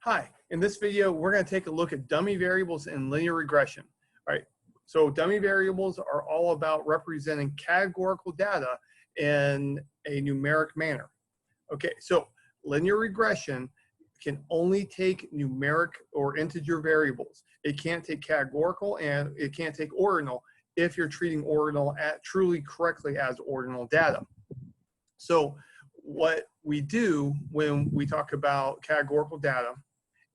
Hi, in this video, we're going to take a look at dummy variables in linear regression. All right, so dummy variables are all about representing categorical data in a numeric manner. Okay, so linear regression can only take numeric or integer variables. It can't take categorical and it can't take ordinal if you're treating ordinal truly correctly as ordinal data. So what we do when we talk about categorical data,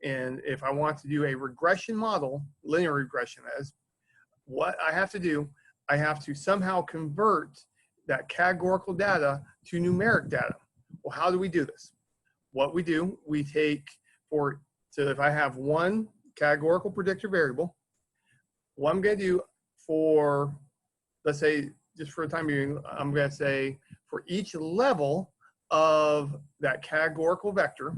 and if I want to do a regression model, linear regression, as what I have to do, I have to somehow convert that categorical data to numeric data. Well, how do we do this? What we do, we take so if I have one categorical predictor variable, what I'm going to do for, let's say, just for a time being, I'm going to say for each level of that categorical vector,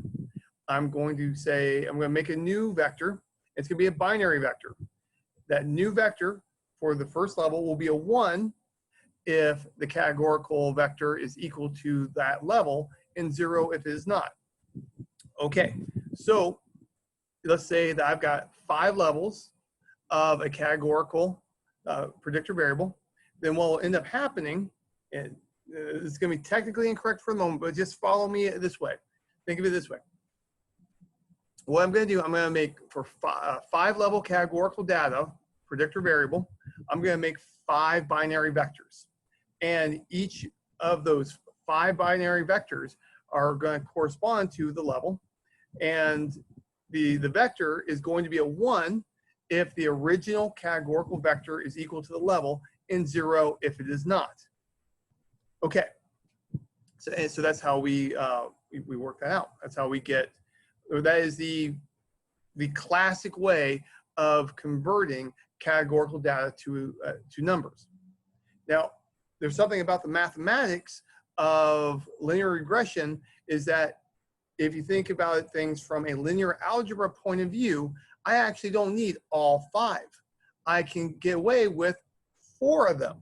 I'm going to make a new vector. It's going to be a binary vector. That new vector for the first level will be a 1 if the categorical vector is equal to that level, and 0 if it is not. Okay, so let's say that I've got 5 levels of a categorical predictor variable. Then what will end up happening, and it's going to be technically incorrect for the moment, but just follow me this way. Think of it this way. What I'm going to do, I'm going to make for 5 level categorical data predictor variable, I'm going to make 5 binary vectors. And each of those 5 binary vectors are going to correspond to the level. And the vector is going to be a 1 if the original categorical vector is equal to the level, and 0 if it is not. Okay, so that's how we work that out. That's how we get, that is the classic way of converting categorical data to numbers. Now, there's something about the mathematics of linear regression is that if you think about things from a linear algebra point of view, I actually don't need all 5. I can get away with 4 of them.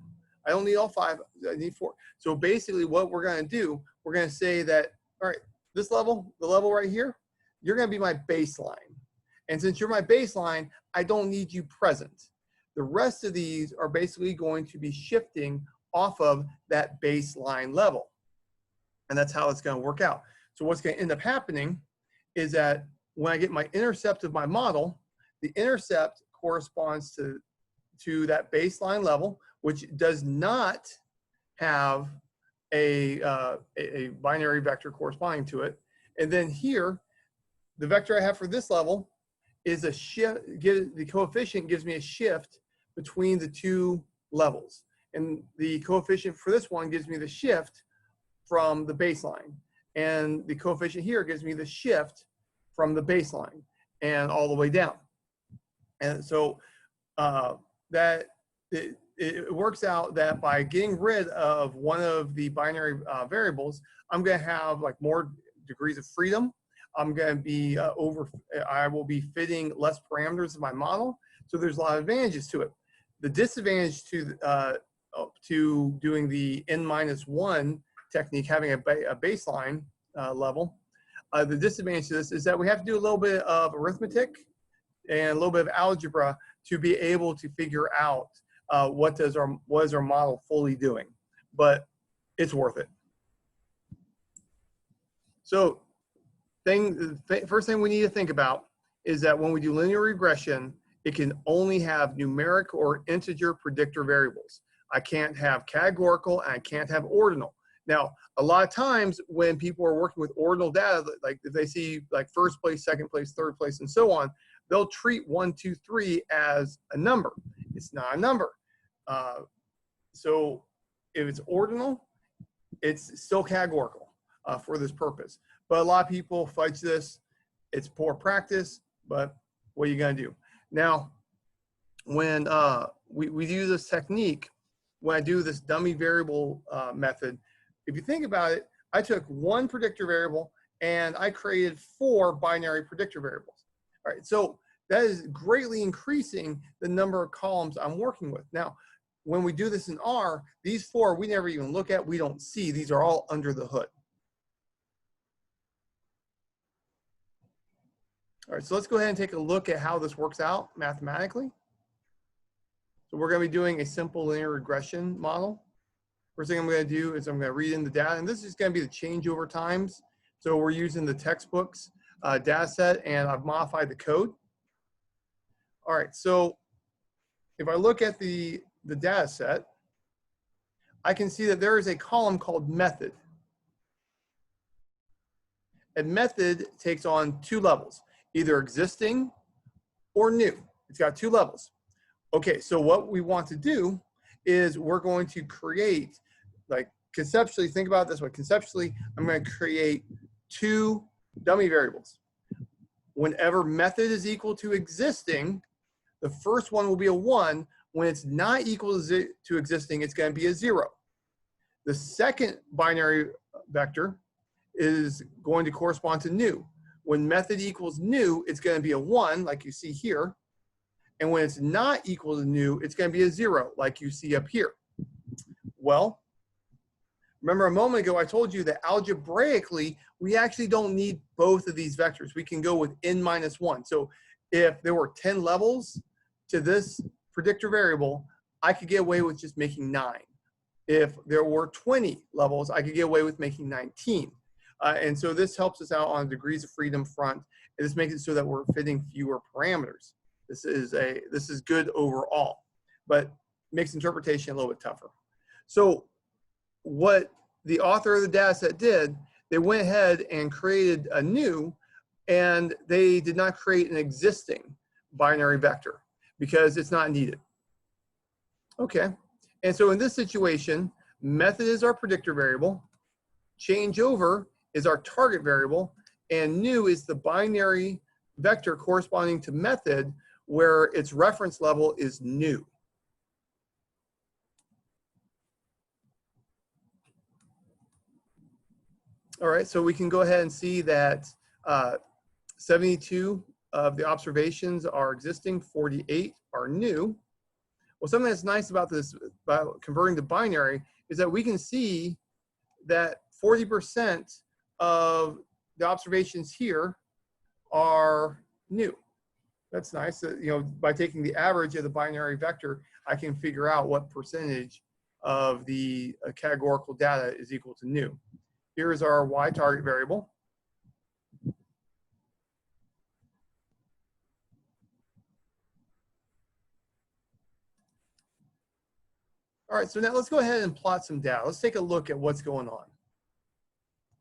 I don't need all 5, I need 4. So basically what we're going to do, we're going to say that, all right, this level, the level right here, you're going to be my baseline. And since you're my baseline, I don't need you present. The rest of these are basically going to be shifting off of that baseline level. And that's how it's going to work out. So what's going to end up happening is that when I get my intercept of my model, the intercept corresponds to that baseline level, which does not have a binary vector corresponding to it. And then here, the vector I have for this level is a shift. The coefficient gives me a shift between the 2 levels. And the coefficient for this one gives me the shift from the baseline. And the coefficient here gives me the shift from the baseline and all the way down. And so it works out that by getting rid of one of the binary variables, I'm going to have like more degrees of freedom. I'm going to be I will be fitting less parameters of my model. So there's a lot of advantages to it. The disadvantage to doing the n-1 technique, having a baseline level, the disadvantage to this is that we have to do a little bit of arithmetic and a little bit of algebra to be able to figure out what is our model fully doing. But it's worth it. So first thing we need to think about is that when we do linear regression, it can only have numeric or integer predictor variables. I can't have categorical and I can't have ordinal. Now, a lot of times when people are working with ordinal data, like if they see like first place, second place, third place, and so on, they'll treat 1, 2, 3 as a number. It's not a number. So if it's ordinal, it's still categorical for this purpose. But a lot of people fudge this. It's poor practice, but what are you going to do? Now, when we do this technique, when I do this dummy variable method, if you think about it, I took 1 predictor variable and I created 4 binary predictor variables. All right, so that is greatly increasing the number of columns I'm working with. Now, when we do this in R, these 4 we never even look at, we don't see. These are all under the hood. All right, so let's go ahead and take a look at how this works out mathematically. So we're going to be doing a simple linear regression model. First thing I'm going to do is I'm going to read in the data, and this is going to be the changeover times. So we're using the textbooks data set, and I've modified the code. All right, so if I look at the data set, I can see that there is a column called method. And method takes on two levels, either existing or new. It's got two levels. Okay, so what we want to do is we're going to create, like conceptually, think about it this way. Conceptually, I'm going to create two dummy variables. Whenever method is equal to existing, the first one will be a 1. When it's not equal to existing, it's going to be a 0. The second binary vector is going to correspond to new. When method equals new, it's going to be a 1, like you see here. And when it's not equal to new, it's going to be a 0, like you see up here. Well, remember a moment ago, I told you that algebraically, we actually don't need both of these vectors. We can go with n minus 1. So if there were 10 levels to this predictor variable, I could get away with just making 9. If there were 20 levels, I could get away with making 19. And so this helps us out on degrees of freedom front. And this makes it so that we're fitting fewer parameters. This is good overall, but makes interpretation a little bit tougher. So what the author of the data set did, they went ahead and created a new, and they did not create an existing binary vector because it's not needed. Okay, and so in this situation, method is our predictor variable, changeover is our target variable, and new is the binary vector corresponding to method where its reference level is new. All right, so we can go ahead and see that 72 of the observations are existing, 48 are new. Well, something that's nice about this, about converting to binary, is that we can see that 40% of the observations here are new. That's nice. You know, by taking the average of the binary vector, I can figure out what percentage of the categorical data is equal to new. Here is our y target variable. All right, so now let's go ahead and plot some data. Let's take a look at what's going on.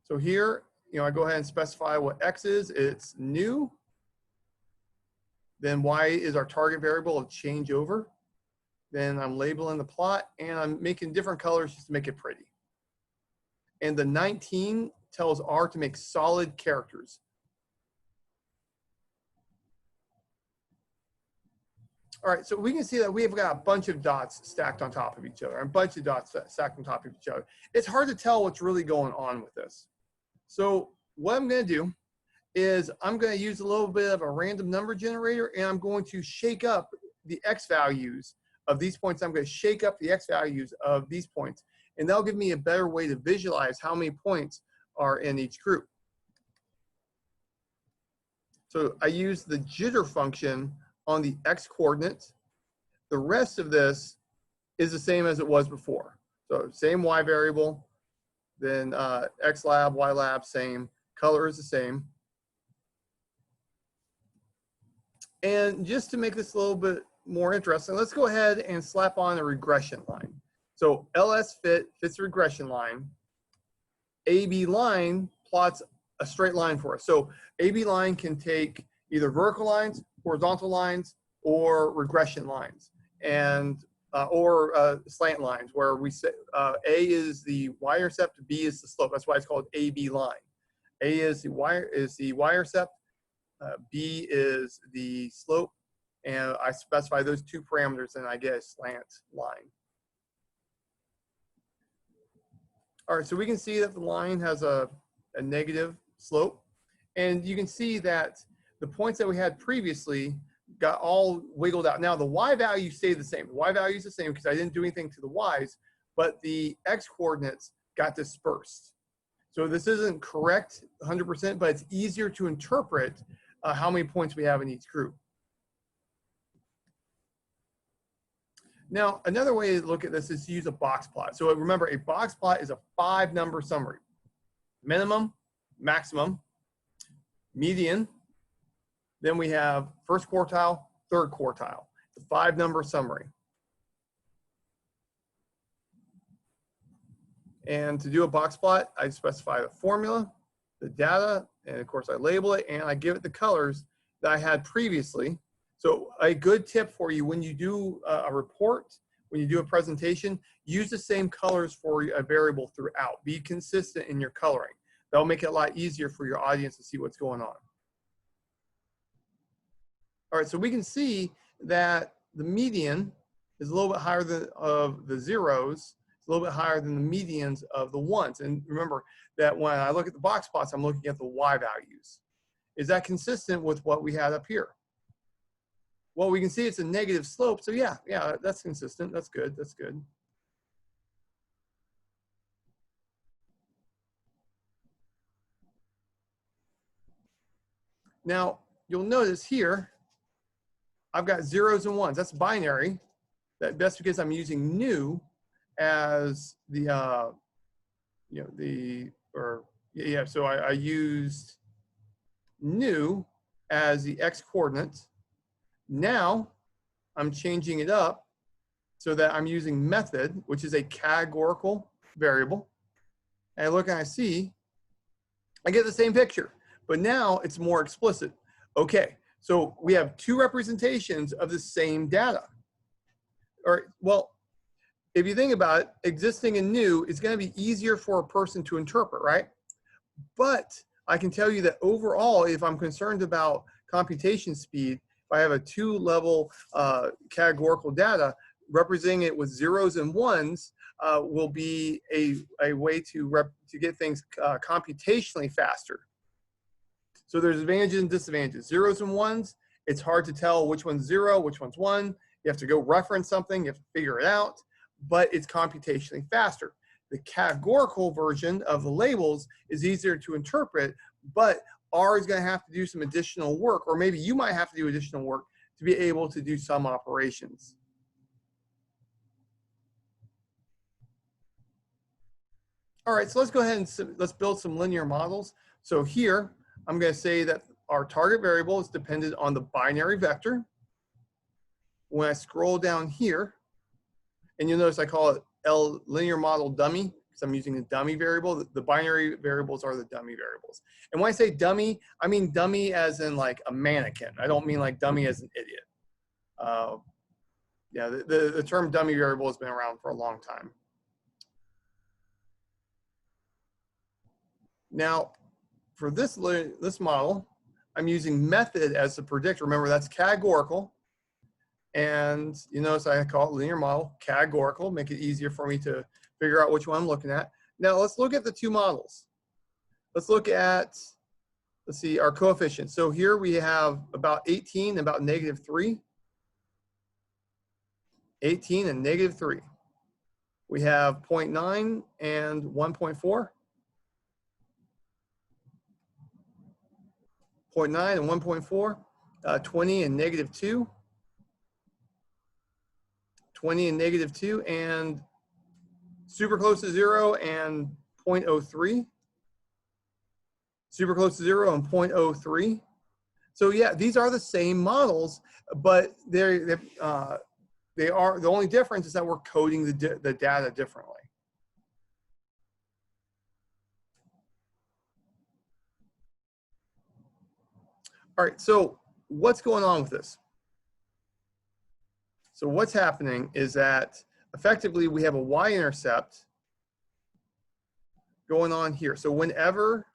So here, you know, I go ahead and specify what x is. It's new. Then y is our target variable of changeover. Then I'm labeling the plot, and I'm making different colors just to make it pretty. And the 19 tells R to make solid characters. All right, so we can see that we've got a bunch of dots stacked on top of each other, a bunch of dots stacked on top of each other. It's hard to tell what's really going on with this. So what I'm going to do is I'm going to use a little bit of a random number generator, and I'm going to shake up the x values of these points. I'm going to shake up the x values of these points, and that'll give me a better way to visualize how many points are in each group. So I use the jitter function on the x coordinates. The rest of this is the same as it was before. So same y variable, then x lab, y lab, same. Color is the same. And just to make this a little bit more interesting, let's go ahead and slap on a regression line. So LS fits the regression line. AB line plots a straight line for us. So AB line can take either vertical lines, horizontal lines, or regression lines, and or slant lines, where we say A is the y-intercept, B is the slope. That's why it's called AB line. A is the y-intercept, B is the slope, and I specify those two parameters, and I get a slant line. All right, so we can see that the line has a negative slope, and you can see that the points that we had previously got all wiggled out. Now the y value stayed the same. The y value is the same because I didn't do anything to the y's, but the x coordinates got dispersed. So this isn't correct 100%, but it's easier to interpret how many points we have in each group. Now, another way to look at this is to use a box plot. So remember, a box plot is a 5-number summary. Minimum, maximum, median, then we have first quartile, third quartile. It's a 5-number summary. And to do a box plot, I specify the formula, the data, and of course I label it and I give it the colors that I had previously. So a good tip for you when you do a report, when you do a presentation, use the same colors for a variable throughout. Be consistent in your coloring. That'll make it a lot easier for your audience to see what's going on. All right, so we can see that the median is a little bit higher than of the zeros. It's a little bit higher than the medians of the ones. And remember that when I look at the box plots, I'm looking at the Y values. Is that consistent with what we had up here? Well, we can see it's a negative slope. So yeah, that's consistent. That's good. That's good. Now, you'll notice here, I've got zeros and ones. That's binary. That's because I'm using new as the, so I used new as the X coordinate. Now I'm changing it up so that I'm using method, which is a categorical variable. And I look and I see, I get the same picture, but now it's more explicit. Okay, so we have 2 representations of the same data. Or, well, if you think about it, existing and new is going to be easier for a person to interpret, right? But I can tell you that overall, if I'm concerned about computation speed, if I have a 2-level categorical data, representing it with zeros and ones will be a way to get things computationally faster. So there's advantages and disadvantages. Zeros and ones, it's hard to tell which one's 0, which one's 1. You have to go reference something, you have to figure it out, but it's computationally faster. The categorical version of the labels is easier to interpret, but R is going to have to do some additional work, or maybe you might have to do additional work to be able to do some operations. All right, so let's go ahead and let's build some linear models. So here, I'm going to say that our target variable is dependent on the binary vector. When I scroll down here, and you'll notice I call it L linear model dummy, because I'm using a dummy variable. The binary variables are the dummy variables. And when I say dummy, I mean dummy as in like a mannequin. I don't mean like dummy as an idiot. Yeah, the term dummy variable has been around for a long time. Now, for this model, I'm using method as the predictor. Remember, that's categorical. And you notice I call it linear model, categorical, make it easier for me to figure out which one I'm looking at. Now, let's look at the 2 models. Let's look at, let's see, our coefficients. So here we have about 18, about -3. 18 and -3. We have 0.9 and 1.4. 0.9 and 1.4, 20 and -2, 20 and -2, and super close to 0 and 0.03, super close to 0 and 0.03. So yeah, these are the same models, but they are, the only difference is that we're coding the data differently. All right, so what's going on with this? So what's happening is that effectively we have a y-intercept going on here. So whenever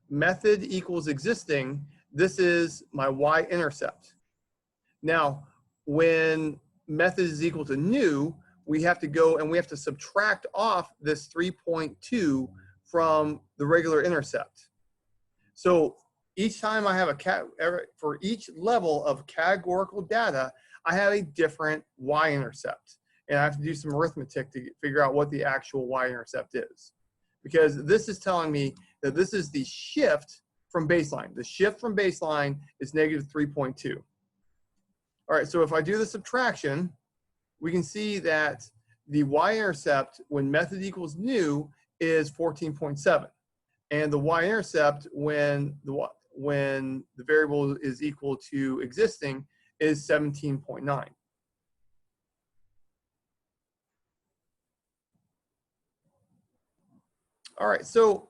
method equals existing, this is my y-intercept. Now, when method is equal to new, we have to go and we have to subtract off this 3.2 from the regular intercept. So each time I have for each level of categorical data, I have a different y-intercept. And I have to do some arithmetic to figure out what the actual y-intercept is. Because this is telling me that this is the shift from baseline. The shift from baseline is negative 3.2. All right, so if I do the subtraction, we can see that the y-intercept when method equals new is 14.7. And the y-intercept when the variable is equal to existing is 17.9. All right, so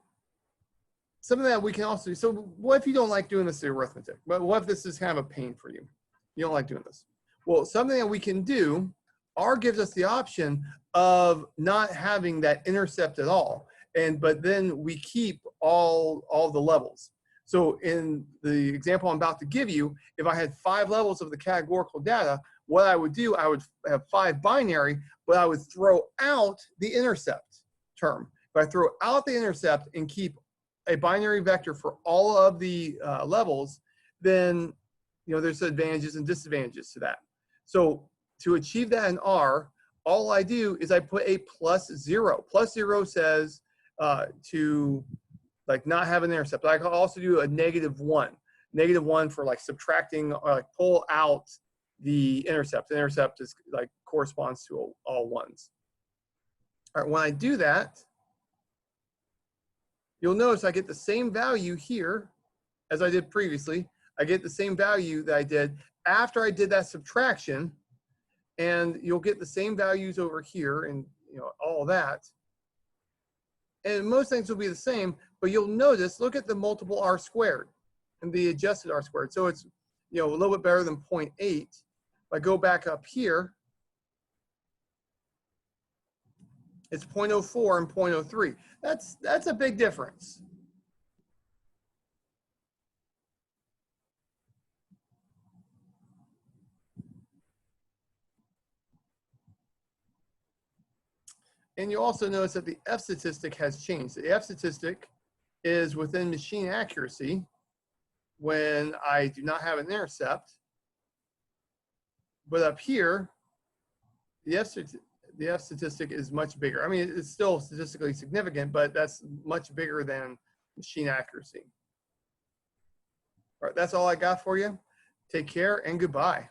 something that we can also do. So what if you don't like doing this arithmetic? But what if this is kind of a pain for you? You don't like doing this. Well, something that we can do, R gives us the option of not having that intercept at all. But then we keep all the levels. So in the example I'm about to give you, if I had 5 levels of the categorical data, what I would do, I would have 5 binary, but I would throw out the intercept term. If I throw out the intercept and keep a binary vector for all of the levels, then there's advantages and disadvantages to that. So to achieve that in R, all I do is I put a +0. +0 says to not have an intercept. But I can also do a -1. -1 for subtracting or pull out the intercept. The intercept is corresponds to all ones. All right, when I do that, you'll notice I get the same value here as I did previously. I get the same value that I did after I did that subtraction, and you'll get the same values over here and all that. And most things will be the same, but you'll notice, look at the multiple R squared and the adjusted R squared. So it's a little bit better than 0.8. If I go back up here, it's 0.04 and 0.03. That's a big difference. And you also notice that the F statistic has changed. The F statistic is within machine accuracy when I do not have an intercept. But up here, the F statistic is much bigger. I mean, it's still statistically significant, but that's much bigger than machine accuracy. All right, that's all I got for you. Take care and goodbye.